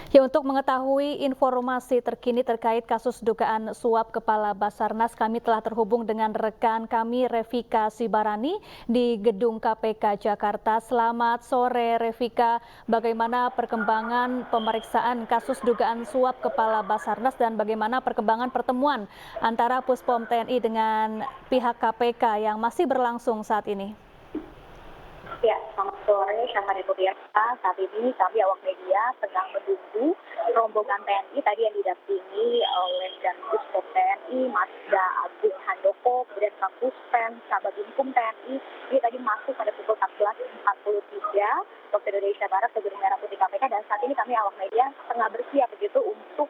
Ya, untuk mengetahui informasi terkini terkait kasus dugaan suap Kepala Basarnas, kami telah terhubung dengan rekan kami Revika Sibarani di Gedung KPK Jakarta. Selamat sore Revika, bagaimana perkembangan pemeriksaan kasus dugaan suap Kepala Basarnas dan bagaimana perkembangan pertemuan antara Puspom TNI dengan pihak KPK yang masih berlangsung saat ini? Ya, selamat sore, Syafari Kurniasa. Saat ini kami awak media sedang menunggu rombongan TNI tadi yang didampingi oleh Danpus TNI, Masda Agung Handoko, kemudian Kapus Pen, Kabagumkum TNI. Ini tadi masuk pada pukul 14.43 waktu Indonesia Barat ke Gedung Merah Putih KPK, dan saat ini kami awak media tengah bersiap begitu untuk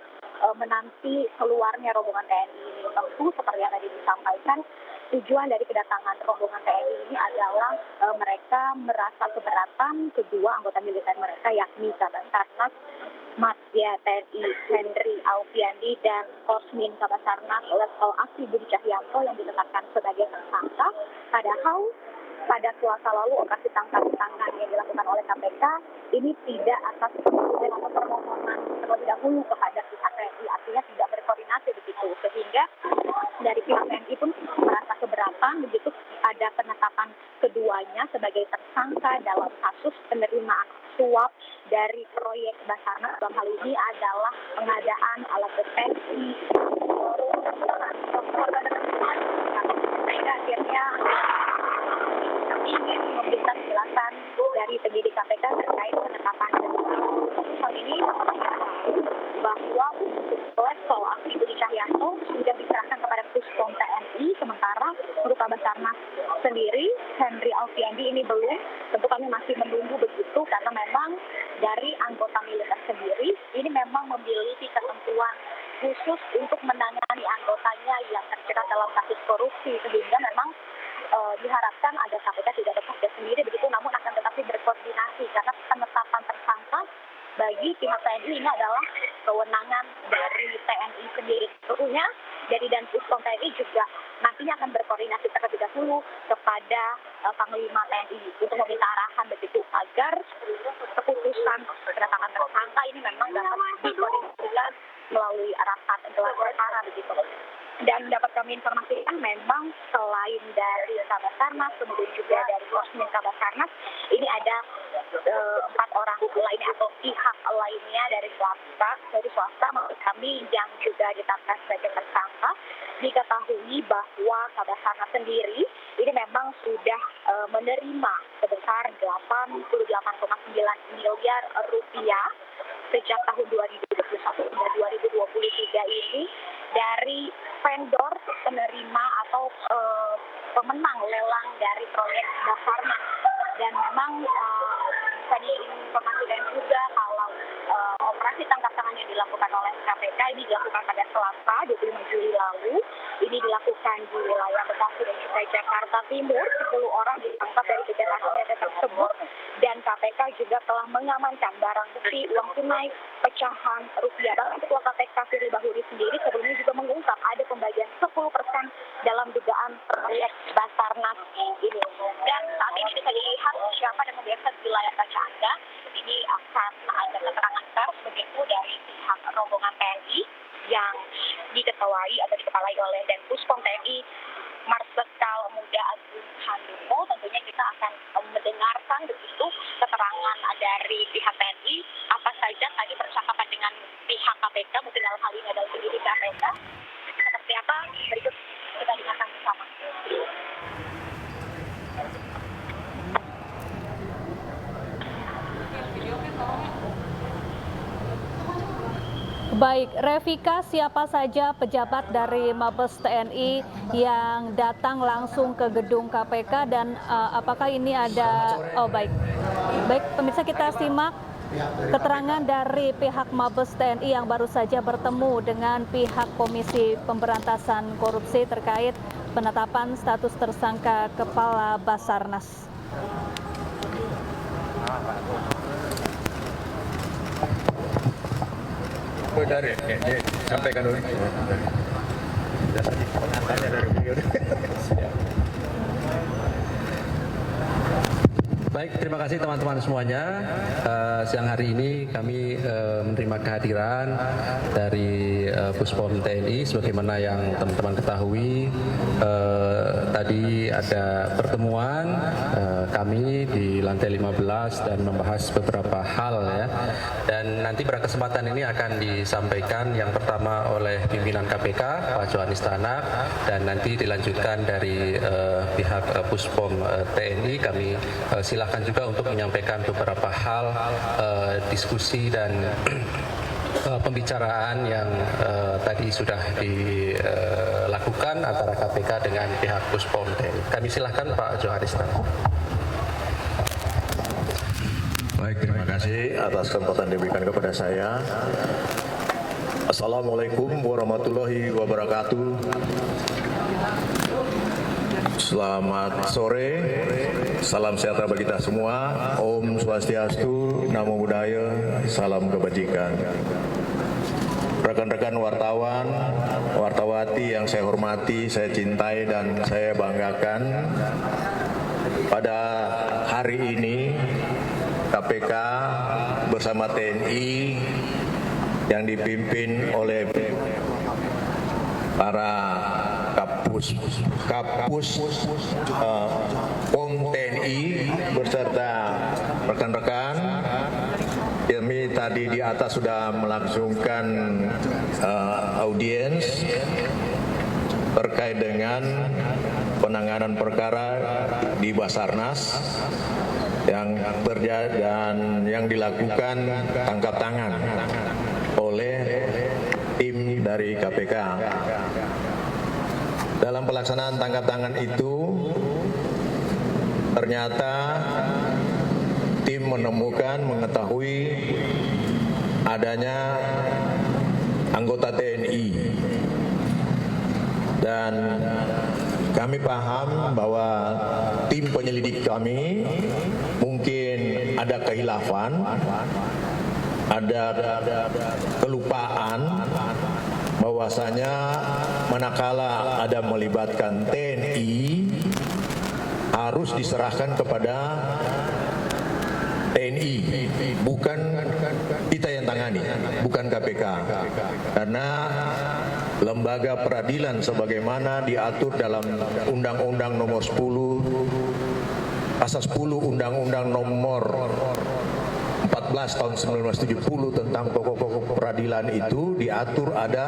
menanti keluarnya rombongan TNI ini. Tentu seperti yang tadi disampaikan, tujuan dari kedatangan rombongan TNI ini adalah mereka merasa keberatan kedua anggota militer mereka, yakni Kabasarnas Madya TNI Henry Alfiandi dan Kosmin Kabasarnas Letkol Aksi Budi Cahyanto yang ditetapkan sebagai tersangka. Padahal pada Selasa lalu operasi tangkap tangan yang dilakukan oleh KPK ini tidak atas persetujuan atau permohonan terlebih dahulu kepada pihak TNI, artinya tidak berkoordinasi begitu, sehingga dari pihak TNI pun merasa keberatan begitu pada penetapan keduanya sebagai tersangka dalam kasus penerimaan suap dari proyek Basarnas. Dalam hal ini adalah pengadaan alat deteksi sehingga akhirnya ingin meminta penjelasan dari penyidik KPK terkait penetapan hal ini bahwa Letkol Aksi Budi Cahyanto sudah diserahkan kepada Puspom TNI, sementara untuk Basarnas sendiri Henry Alfiandi ini belum. Tentu kami masih menunggu begitu karena memang dari anggota militer sendiri ini memang memiliki ketentuan khusus untuk menangani anggotanya yang terjerat dalam kasus korupsi, sehingga memang diharapkan agar KPK tidak bekerja sendiri begitu, namun akan tetapi berkoordinasi karena penetapan tersangka bagi pihak TNI ini adalah kewenangan dari TNI sendiri. Tentunya dari Danpuspom TNI juga nantinya akan berkoordinasi terlebih dahulu kepada Panglima TNI untuk meminta arahan begitu agar keputusan penetapan tersangka ini memang dapat dikoordinasikan melalui rapat gelar perkara begitu. Dan dapat kami informasikan memang selain dari Kabasarnas, kemudian juga dari Kosmin Kabasarnas, ini ada 4 orang lainnya atau pihak lainnya dari swasta maksud kami yang juga ditetapkan sebagai tersangka. Diketahui bahwa Kabasarnas sendiri ini memang sudah menerima sebesar 88,9 miliar rupiah sejak tahun 2021 hingga 2023 ini dari vendor penerima atau pemenang lelang dari proyek Basarnas. Dan memang bisa diinformasikan juga kalau operasi tangkap tangan yang dilakukan oleh KPK ini dilakukan pada Selasa 25 Juli lalu. Ini dilakukan di wilayah Bekasi dan juga Jakarta Timur. 10 orang ditangkap dari kegiatan tersebut, dan KPK juga telah mengamankan barang bukti uang tunai pecahan rupiah. Bahkan Ketua KPK Firly Bahuri sendiri sebelumnya juga mengungkap ada pembagian 10% dalam dugaan proyek Basarnas ini. Dan saat ini bisa dilihat siapa dan pemirsa di layar kaca Anda. Ini akan ada keterangan pers begitu dari pihak rombongan TNI yang diketuai atau dikepalai oleh Danpuspom TNI Marsikal Muda Agung Handoko. Tentunya kita akan mendengarkan begitu keterangan dari pihak TNI apa saja tadi percakapan dengan pihak KPK, mungkin dalam hal ini adalah penyidik KPK. Seperti apa berikut kita dengarkan bersama. Baik, Revika, siapa saja pejabat dari Mabes TNI yang datang langsung ke gedung KPK dan apakah ini ada baik, pemirsa, kita simak keterangan dari pihak Mabes TNI yang baru saja bertemu dengan pihak Komisi Pemberantasan Korupsi terkait penetapan status tersangka Kepala Basarnas. Dari sampaikan dulu. Baik, terima kasih teman-teman semuanya. Siang hari ini kami menerima kehadiran dari Puspom TNI. Sebagaimana yang teman-teman ketahui, tadi ada pertemuan kami di lantai 15 dan membahas beberapa hal ya. Dan nanti pada kesempatan ini akan disampaikan yang pertama oleh pimpinan KPK Pak Johanis Tanak, dan nanti dilanjutkan dari pihak Puspom TNI. Kami silakan juga untuk menyampaikan beberapa hal diskusi dan pembicaraan yang tadi sudah dilakukan antara KPK dengan pihak Puspom TNI. Kami silakan Pak Johanis Tanak. Baik, terima kasih atas kesempatan diberikan kepada saya. Assalamualaikum warahmatullahi wabarakatuh. Selamat sore, salam sejahtera bagi kita semua. Om Swastiastu, Namo Buddhaya, salam kebajikan. Rekan-rekan wartawan, wartawati yang saya hormati, saya cintai dan saya banggakan, pada hari ini KPK bersama TNI yang dipimpin oleh para Kapus POM TNI beserta rekan-rekan. Kami tadi di atas sudah melangsungkan audiens terkait dengan penanganan perkara di Basarnas yang terjadi dan yang dilakukan tangkap tangan oleh tim dari KPK. Dalam pelaksanaan tangkap tangan itu, ternyata tim mengetahui adanya anggota TNI, dan kami paham bahwa tim penyelidik kami mungkin ada kehilafan, ada kelupaan, bahwasanya manakala ada melibatkan TNI harus diserahkan kepada TNI, bukan kita yang tangani, bukan KPK. Karena lembaga peradilan sebagaimana diatur dalam Undang-Undang Nomor 10, Pasal 10 Undang-Undang Nomor 14 tahun 1970 tentang pokok-pokok peradilan itu diatur ada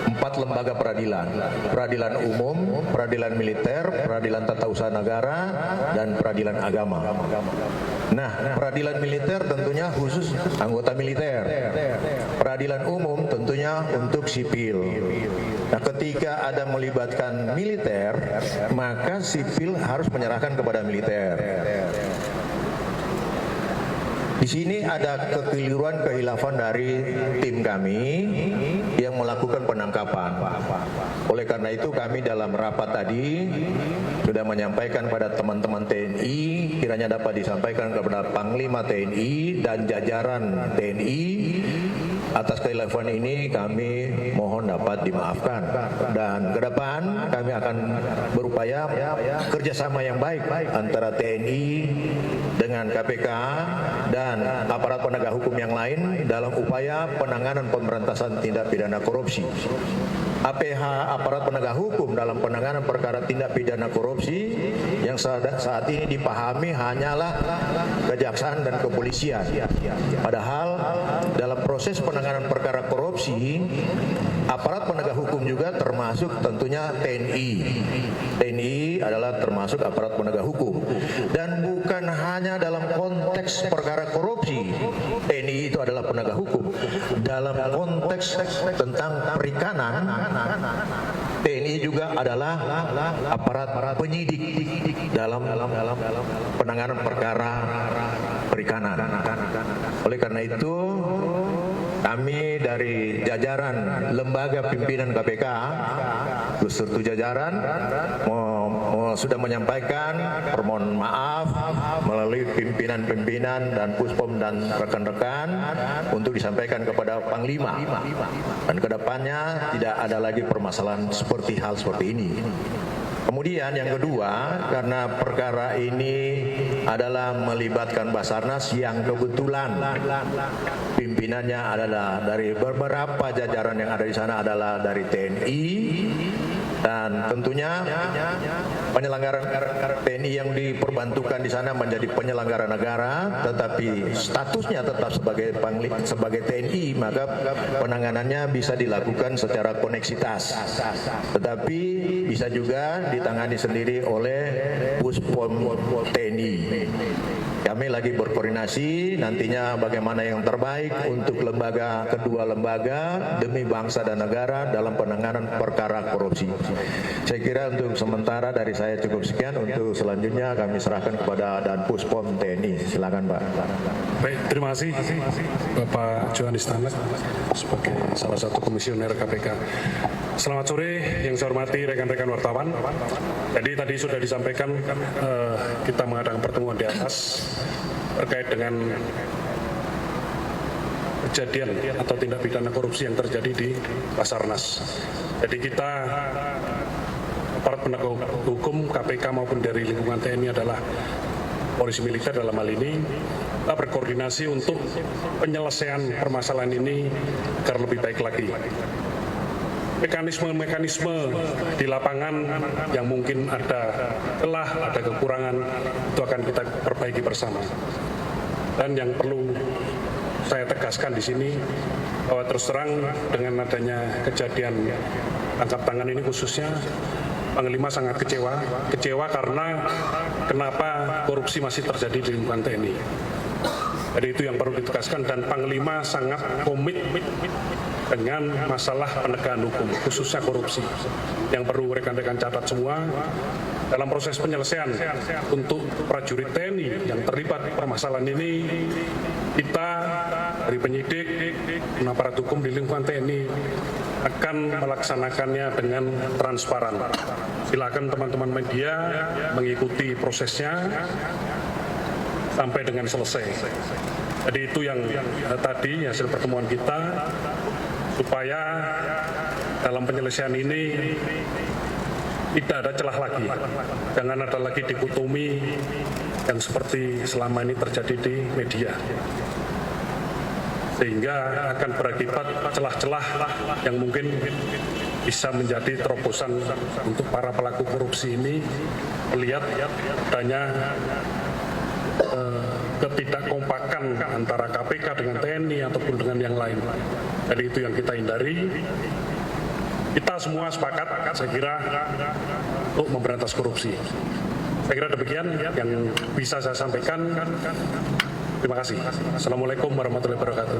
4 lembaga peradilan: peradilan umum, peradilan militer, peradilan tata usaha negara, dan peradilan agama. Nah, peradilan militer tentunya khusus anggota militer. Peradilan umum tentunya untuk sipil. Nah, ketika ada melibatkan militer, maka sipil harus menyerahkan kepada militer. Di sini ada kekeliruan, kehilafan dari tim kami yang melakukan penangkapan. Oleh karena itu kami dalam rapat tadi sudah menyampaikan pada teman-teman TNI, kiranya dapat disampaikan kepada Panglima TNI dan jajaran TNI. Atas kehilafan ini kami mohon dapat dimaafkan, dan ke depan kami akan berupaya kerjasama yang baik antara TNI dengan KPK dan aparat penegak hukum yang lain dalam upaya penanganan pemberantasan tindak pidana korupsi. APH, aparat penegak hukum, dalam penanganan perkara tindak pidana korupsi yang saat ini dipahami hanyalah kejaksaan dan kepolisian. Padahal dalam proses penanganan perkara korupsi, aparat penegak hukum juga termasuk tentunya TNI. TNI adalah termasuk aparat penegak hukum. Dan bukan hanya dalam konteks perkara korupsi, TNI itu adalah penegak hukum. Dalam konteks tentang perikanan, TNI juga adalah aparat penyidik dalam penanganan perkara perikanan. Oleh karena itu, kami dari jajaran lembaga pimpinan KPK beserta jajaran sudah menyampaikan permohonan maaf melalui pimpinan-pimpinan dan Puspom dan rekan-rekan untuk disampaikan kepada Panglima, dan kedepannya tidak ada lagi permasalahan seperti hal seperti ini. Kemudian yang kedua, karena perkara ini adalah melibatkan Basarnas yang kebetulan pimpinannya adalah dari beberapa jajaran yang ada di sana adalah dari TNI, dan tentunya penyelenggara TNI yang diperbantukan di sana menjadi penyelenggara negara, tetapi statusnya tetap sebagai TNI, maka penanganannya bisa dilakukan secara koneksitas, tetapi bisa juga ditangani sendiri oleh Puspom TNI. Kami lagi berkoordinasi nantinya bagaimana yang terbaik untuk kedua lembaga demi bangsa dan negara dalam penanganan perkara korupsi. Saya kira untuk sementara dari saya cukup sekian. Untuk selanjutnya kami serahkan kepada Dan Puspom TNI. Silakan Pak. Baik, terima kasih Bapak Johanis Tanak sebagai salah satu komisioner KPK. Selamat sore yang saya hormati rekan-rekan wartawan. Jadi tadi sudah disampaikan kita mengadakan pertemuan di atas terkait dengan kejadian atau tindak pidana korupsi yang terjadi di Basarnas. Jadi kita aparat penegak hukum KPK maupun dari lingkungan TNI adalah polisi militer dalam hal ini, kita berkoordinasi untuk penyelesaian permasalahan ini agar lebih baik lagi. Mekanisme di lapangan yang mungkin ada celah, ada kekurangan, itu akan kita perbaiki bersama. Dan yang perlu saya tegaskan di sini bahwa terus terang dengan adanya kejadian tangkap tangan ini khususnya, Panglima sangat kecewa karena kenapa korupsi masih terjadi di lingkungan TNI. Jadi itu yang perlu ditegaskan, dan Panglima sangat komit dengan masalah penegakan hukum, khususnya korupsi. Yang perlu rekan-rekan catat semua, dalam proses penyelesaian untuk prajurit TNI yang terlibat permasalahan ini, kita dari penyidik dan aparat hukum di lingkungan TNI akan melaksanakannya dengan transparan. Silakan teman-teman media mengikuti prosesnya sampai dengan selesai. Jadi itu yang tadi hasil pertemuan kita, supaya dalam penyelesaian ini tidak ada celah lagi. Jangan ada lagi dikotomi yang seperti selama ini terjadi di media. Sehingga akan berakibat celah-celah yang mungkin bisa menjadi terobosan untuk para pelaku korupsi ini melihat adanya ketidakkompakan antara KPK dengan TNI ataupun dengan yang lain. Jadi itu yang kita hindari. Kita semua sepakat, saya kira, untuk memberantas korupsi. Saya kira demikian yang bisa saya sampaikan. Terima kasih. Assalamualaikum warahmatullahi wabarakatuh.